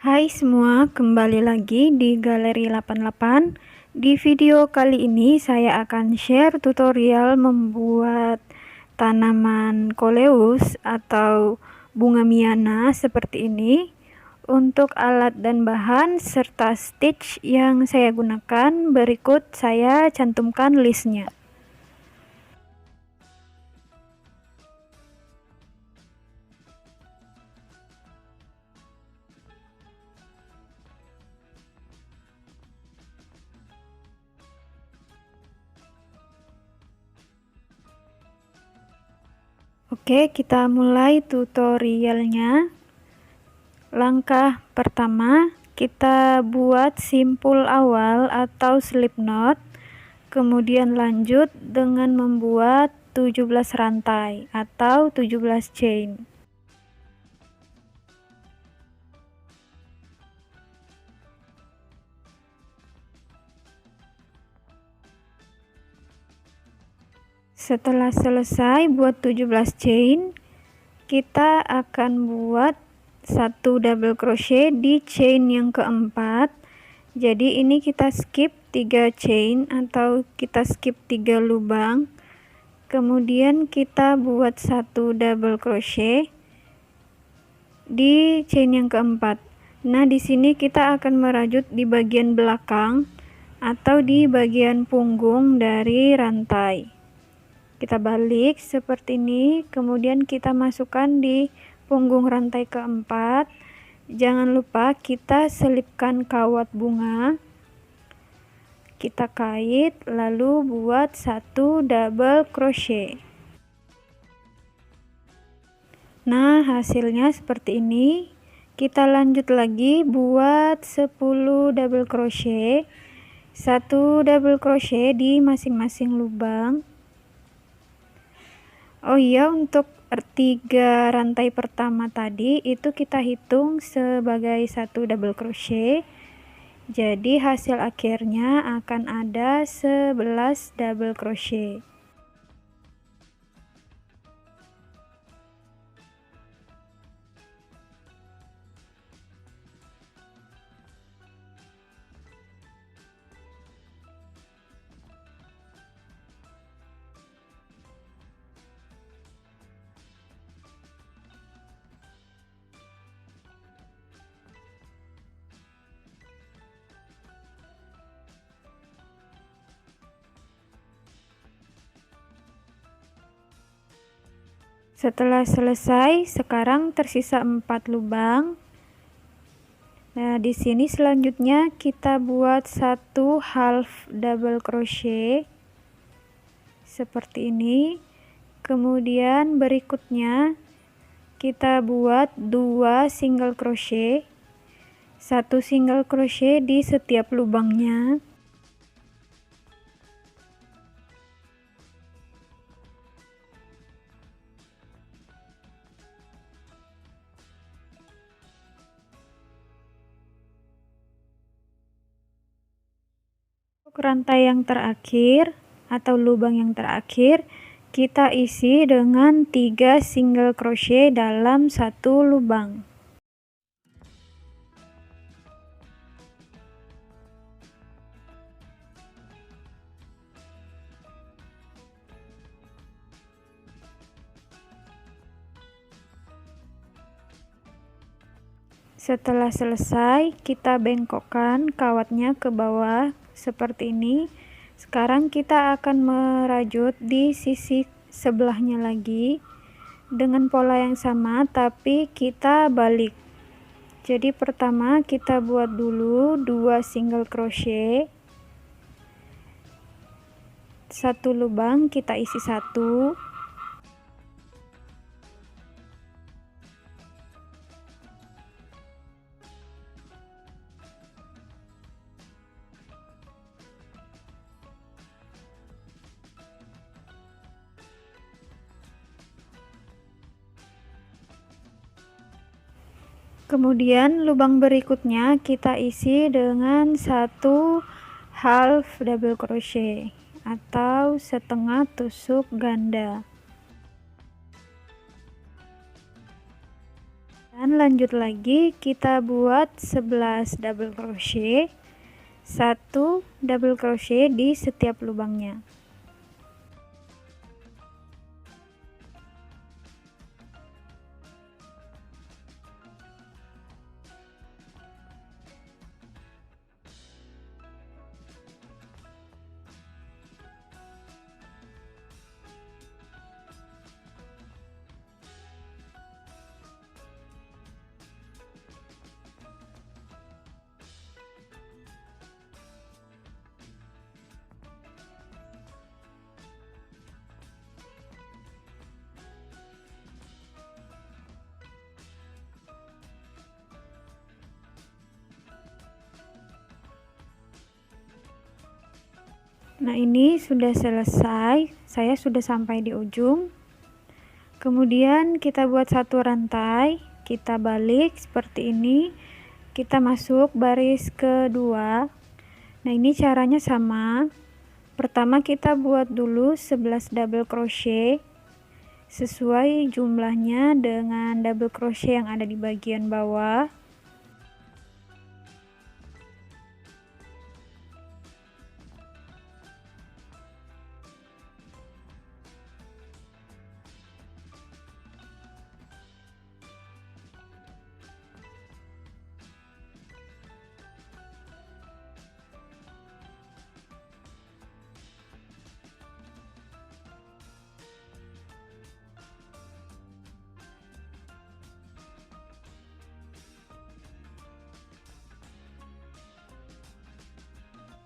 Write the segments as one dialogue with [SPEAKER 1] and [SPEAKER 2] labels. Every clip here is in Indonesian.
[SPEAKER 1] Hai semua, kembali lagi di Galeri 88. Di video kali ini saya akan share tutorial membuat tanaman coleus atau bunga miana seperti ini. Untuk alat dan bahan serta stitch yang saya gunakan, berikut saya cantumkan listnya. Oke, kita mulai tutorialnya. Langkah pertama, kita buat simpul awal atau slip knot, kemudian lanjut dengan membuat 17 rantai atau 17 chain. Setelah selesai buat 17 chain, kita akan buat satu double crochet di chain yang keempat. Jadi ini kita skip 3 chain atau kita skip 3 lubang. Kemudian kita buat satu double crochet di chain yang keempat. Nah, di sini kita akan merajut di bagian belakang atau di bagian punggung dari rantai. Kita balik seperti ini, kemudian kita masukkan di punggung rantai keempat. Jangan lupa kita selipkan kawat bunga, kita kait, lalu buat satu double crochet. Nah, hasilnya seperti ini. Kita lanjut lagi buat 10 double crochet, satu double crochet di masing-masing lubang. Oh iya, untuk 3 rantai pertama tadi itu kita hitung sebagai satu double crochet. Jadi hasil akhirnya akan ada 11 double crochet. Setelah selesai, sekarang tersisa 4 lubang. Nah, di sini selanjutnya kita buat satu half double crochet seperti ini. Kemudian berikutnya kita buat 2 single crochet, satu single crochet di setiap lubangnya. Untuk rantai yang terakhir atau lubang yang terakhir, kita isi dengan 3 single crochet dalam satu lubang. Setelah selesai, kita bengkokkan kawatnya ke bawah seperti ini. Sekarang kita akan merajut di sisi sebelahnya lagi dengan pola yang sama, tapi kita balik. Jadi pertama kita buat dulu 2 single crochet, satu lubang kita isi satu. Kemudian lubang berikutnya kita isi dengan satu half double crochet atau setengah tusuk ganda. Dan lanjut lagi, kita buat 11 double crochet, 1 double crochet di setiap lubangnya. Nah, ini sudah selesai, saya sudah sampai di ujung. Kemudian kita buat satu rantai, kita balik seperti ini, kita masuk baris kedua. Nah, ini caranya sama. Pertama kita buat dulu 11 double crochet sesuai jumlahnya dengan double crochet yang ada di bagian bawah.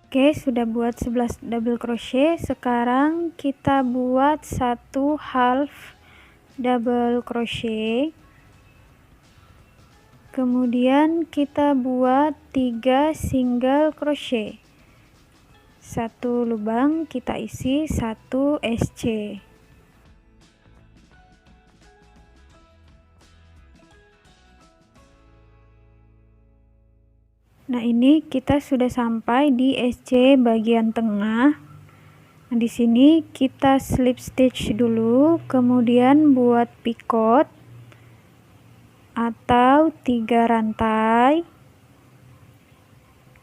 [SPEAKER 1] Oke, sudah buat 11 double crochet. Sekarang kita buat satu half double crochet. Kemudian kita buat 3 single crochet. Satu lubang kita isi 1 SC. Nah, ini kita sudah sampai di SC bagian tengah. Nah, di sini kita slip stitch dulu, kemudian buat picot atau 3 rantai.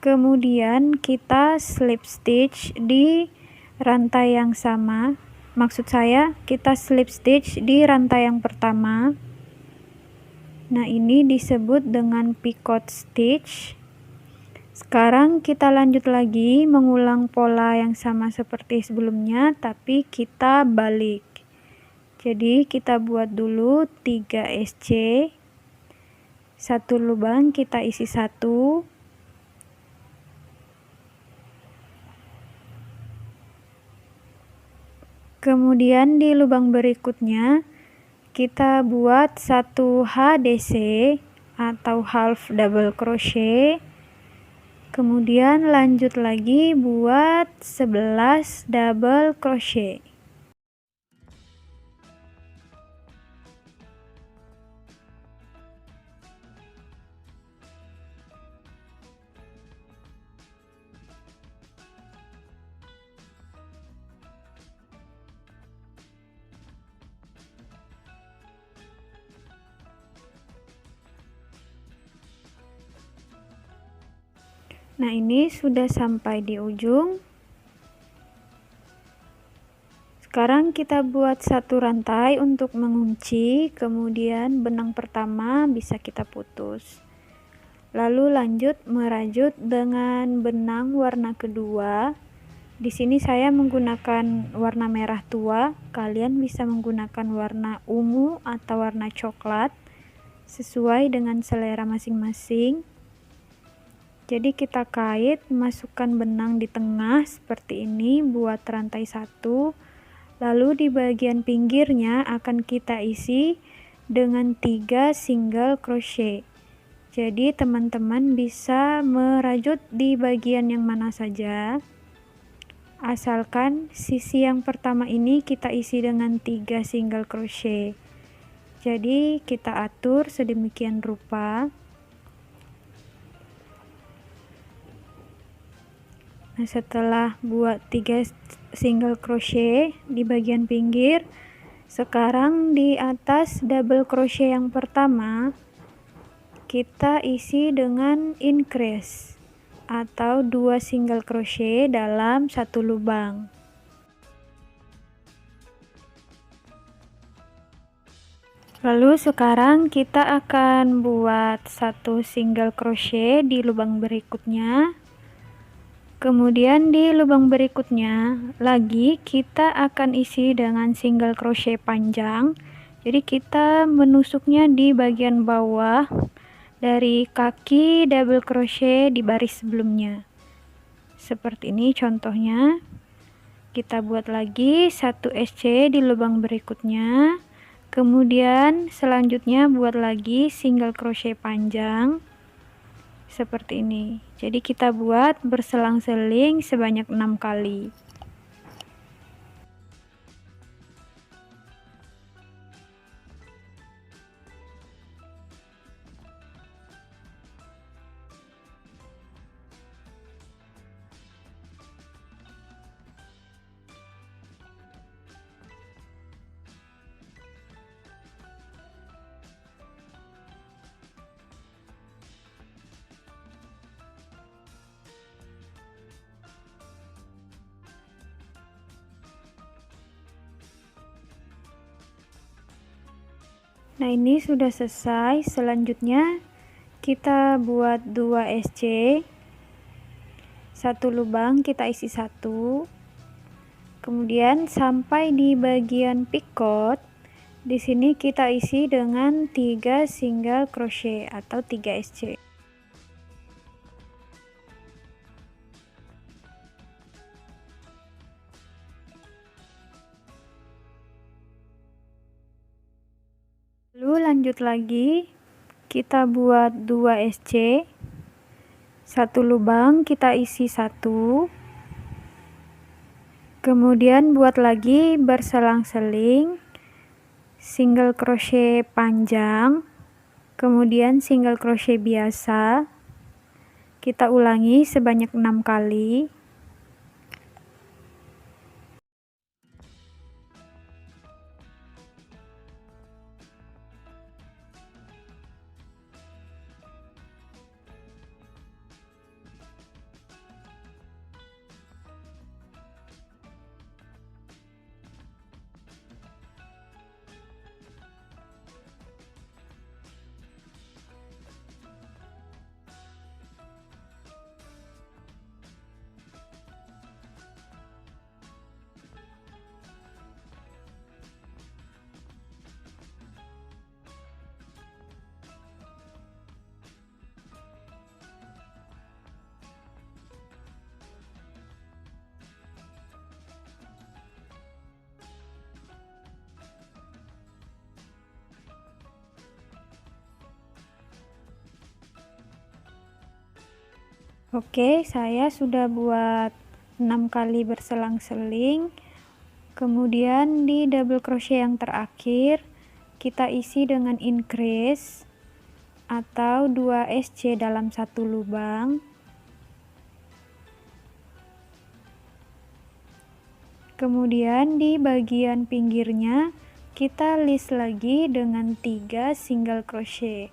[SPEAKER 1] Kemudian kita slip stitch di rantai yang sama. Maksud saya, kita slip stitch di rantai yang pertama. Nah, ini disebut dengan picot stitch. Sekarang kita lanjut lagi mengulang pola yang sama seperti sebelumnya, tapi kita balik. Jadi kita buat dulu 3 SC, satu lubang kita isi 1, kemudian di lubang berikutnya kita buat 1 HDC atau half double crochet. Kemudian lanjut lagi buat 11 double crochet. Nah, ini sudah sampai di ujung. Sekarang kita buat satu rantai untuk mengunci, kemudian benang pertama bisa kita putus. Lalu lanjut merajut dengan benang warna kedua. Di sini saya menggunakan warna merah tua, kalian bisa menggunakan warna ungu atau warna coklat sesuai dengan selera masing-masing. Jadi kita kait, masukkan benang di tengah seperti ini buat rantai 1, lalu di bagian pinggirnya akan kita isi dengan 3 single crochet. Jadi teman-teman bisa merajut di bagian yang mana saja, asalkan sisi yang pertama ini kita isi dengan 3 single crochet. Jadi kita atur sedemikian rupa. Nah, setelah buat 3 single crochet di bagian pinggir, sekarang di atas double crochet yang pertama kita isi dengan increase atau 2 single crochet dalam satu lubang. Lalu sekarang kita akan buat 1 single crochet di lubang berikutnya. Kemudian di lubang berikutnya lagi kita akan isi dengan single crochet panjang. Jadi kita menusuknya di bagian bawah dari kaki double crochet di baris sebelumnya. Seperti ini contohnya. Kita buat lagi 1 SC di lubang berikutnya. Kemudian selanjutnya buat lagi single crochet panjang seperti ini. Jadi kita buat berselang-seling sebanyak 6 kali. Nah, ini sudah selesai. Selanjutnya kita buat 2 SC. Satu lubang kita isi 1. Kemudian sampai di bagian picot, di sini kita isi dengan 3 single crochet atau 3 SC. Lalu lanjut lagi, kita buat 2 SC. Satu lubang kita isi 1. Kemudian buat lagi berselang-seling single crochet panjang, kemudian single crochet biasa. Kita ulangi sebanyak 6 kali. Oke, saya sudah buat 6 kali berselang-seling. Kemudian di double crochet yang terakhir kita isi dengan increase atau 2 SC dalam satu lubang. Kemudian di bagian pinggirnya kita list lagi dengan 3 single crochet.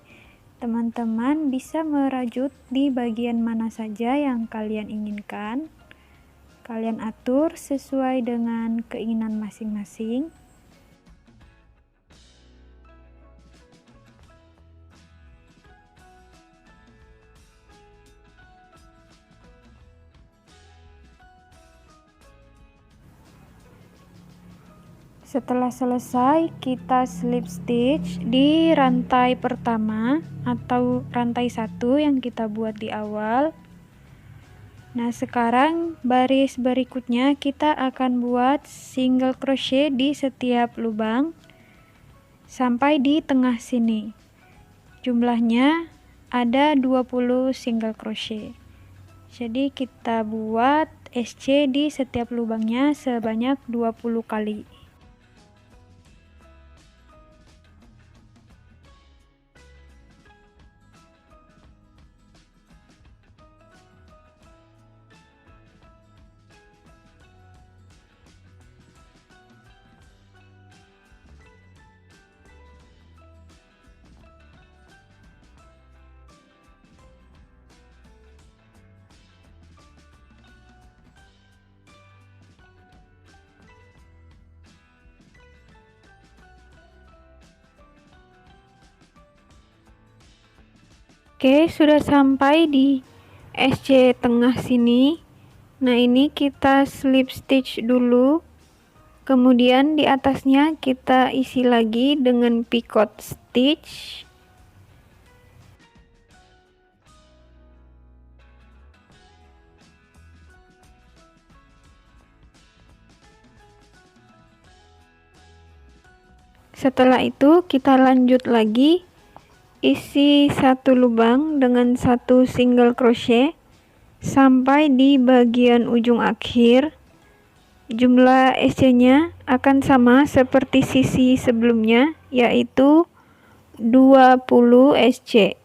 [SPEAKER 1] Teman-teman bisa merajut di bagian mana saja yang kalian inginkan. Kalian atur sesuai dengan keinginan masing-masing. Setelah selesai, kita slip stitch di rantai pertama atau rantai 1 yang kita buat di awal. Nah, sekarang baris berikutnya kita akan buat single crochet di setiap lubang sampai di tengah sini. Jumlahnya ada 20 single crochet. Jadi kita buat SC di setiap lubangnya sebanyak 20 kali. Oke, sudah sampai di SC tengah sini. Nah, ini kita slip stitch dulu. Kemudian di atasnya kita isi lagi dengan picot stitch. Setelah itu kita lanjut lagi, isi satu lubang dengan satu single crochet sampai di bagian ujung akhir. Jumlah SC-nya akan sama seperti sisi sebelumnya, yaitu 20 SC.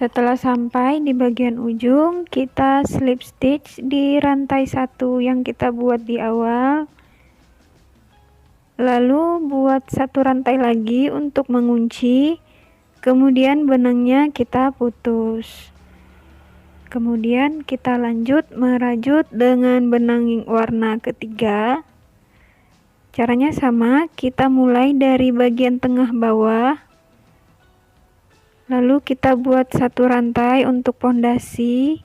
[SPEAKER 1] Setelah sampai di bagian ujung, kita slip stitch di rantai satu yang kita buat di awal. Lalu buat satu rantai lagi untuk mengunci, kemudian benangnya kita putus. Kemudian kita lanjut merajut dengan benang warna ketiga. Caranya sama, kita mulai dari bagian tengah bawah. Lalu kita buat satu rantai untuk pondasi.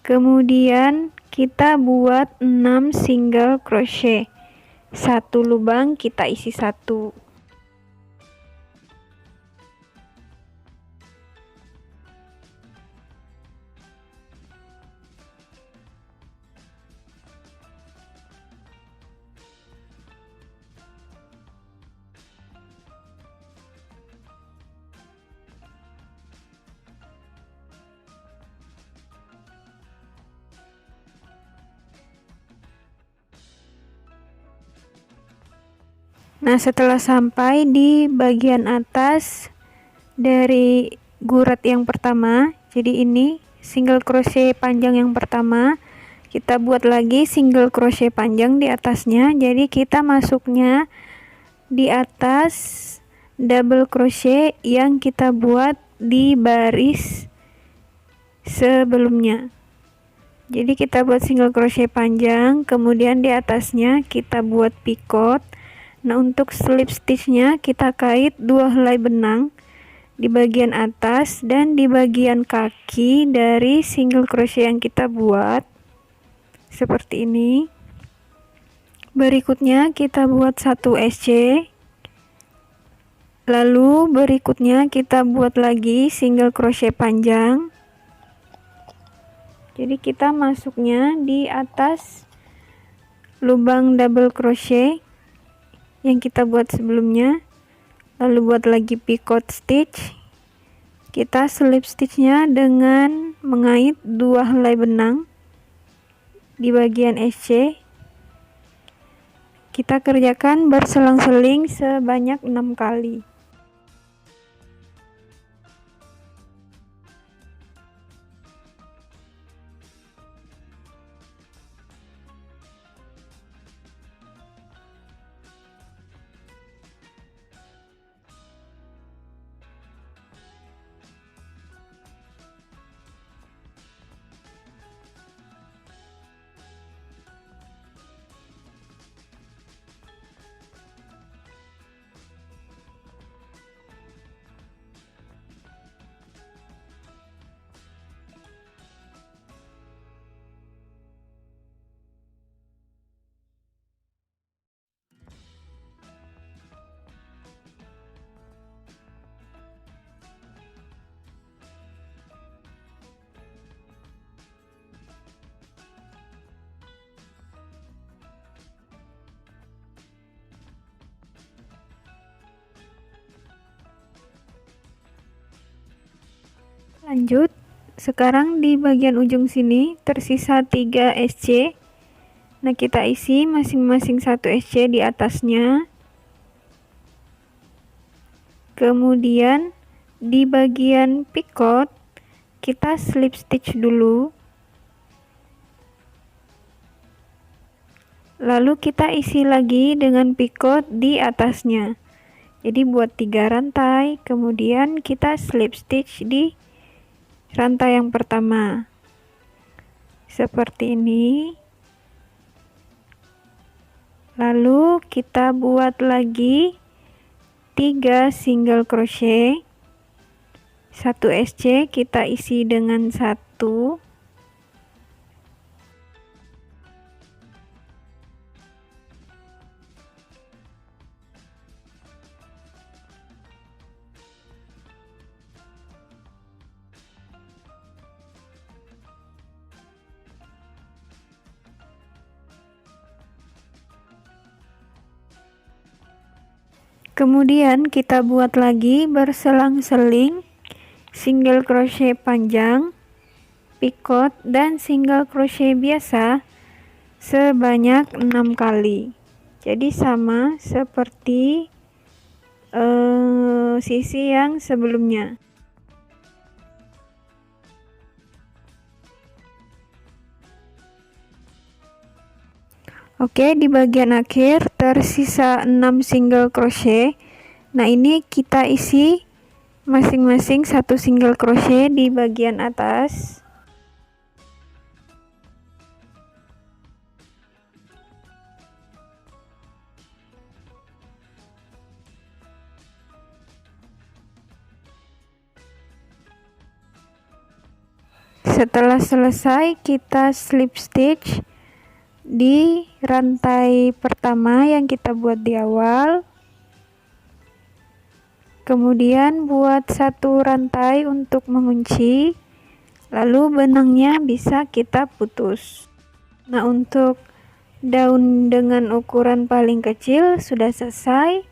[SPEAKER 1] Kemudian kita buat 6 single crochet. Satu lubang kita isi satu. Nah, setelah sampai di bagian atas dari gurat yang pertama, jadi ini single crochet panjang yang pertama, kita buat lagi single crochet panjang di atasnya. Jadi kita masuknya di atas double crochet yang kita buat di baris sebelumnya. Jadi kita buat single crochet panjang, kemudian di atasnya kita buat picot. Nah, untuk slip stitchnya kita kait 2 helai benang di bagian atas dan di bagian kaki dari single crochet yang kita buat seperti ini. Berikutnya kita buat 1 SC, lalu berikutnya kita buat lagi single crochet panjang. Jadi kita masuknya di atas lubang double crochet yang kita buat sebelumnya, lalu buat lagi picot stitch. Kita slip stitchnya dengan mengait 2 helai benang di bagian SC. Kita kerjakan berselang-seling sebanyak 6 kali. Lanjut, sekarang di bagian ujung sini tersisa 3 SC. Nah, kita isi masing-masing 1 SC di atasnya. Kemudian di bagian picot kita slip stitch dulu. Lalu kita isi lagi dengan picot di atasnya. Jadi buat 3 rantai, kemudian kita slip stitch di rantai yang pertama. Seperti ini. Lalu kita buat lagi 3 single crochet, 1 SC kita isi dengan 1, kemudian kita buat lagi berselang-seling single crochet panjang, picot, dan single crochet biasa sebanyak 6 kali. Jadi sama seperti sisi yang sebelumnya. Oke, di bagian akhir tersisa 6 single crochet. Nah, ini kita isi masing-masing 1 single crochet di bagian atas. Setelah selesai, kita slip stitch di rantai pertama yang kita buat di awal, kemudian buat 1 rantai untuk mengunci, lalu benangnya bisa kita putus. Nah, untuk daun dengan ukuran paling kecil sudah selesai.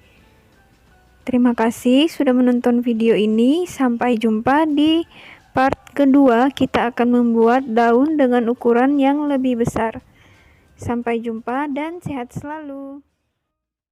[SPEAKER 1] Terima kasih sudah menonton video ini. Sampai jumpa di part kedua. Kita akan membuat daun dengan ukuran yang lebih besar. Sampai jumpa dan sehat selalu.